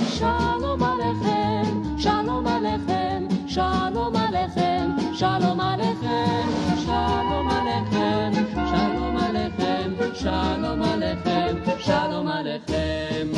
שלום עליכם, שלום עליכם, שלום עליכם, שלום עליכם, שלום עליכם, שלום עליכם, שלום עליכם, שלום עליכם.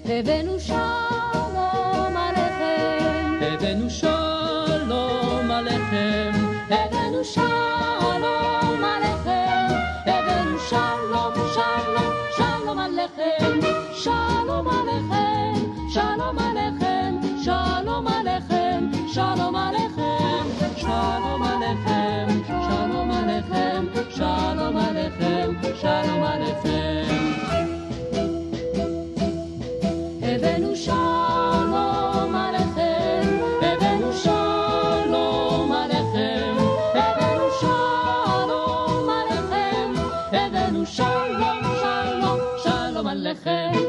הבאנו שלום עליכם, הבאנו שלום עליכם, הבאנו שלום עליכם, הבאנו שלום, שלום, שלום עליכם, שלום עליכם, שלום עליכם, שלום עליכם, שלום עליכם, שלום עליכם, שלום עליכם, שלום עליכם, שלום עליכם. הבאנו שלום עליכם, הבאנו שלום עליכם, הבאנו שלום עליכם, הבאנו שלום, שלום, שלום עליכם.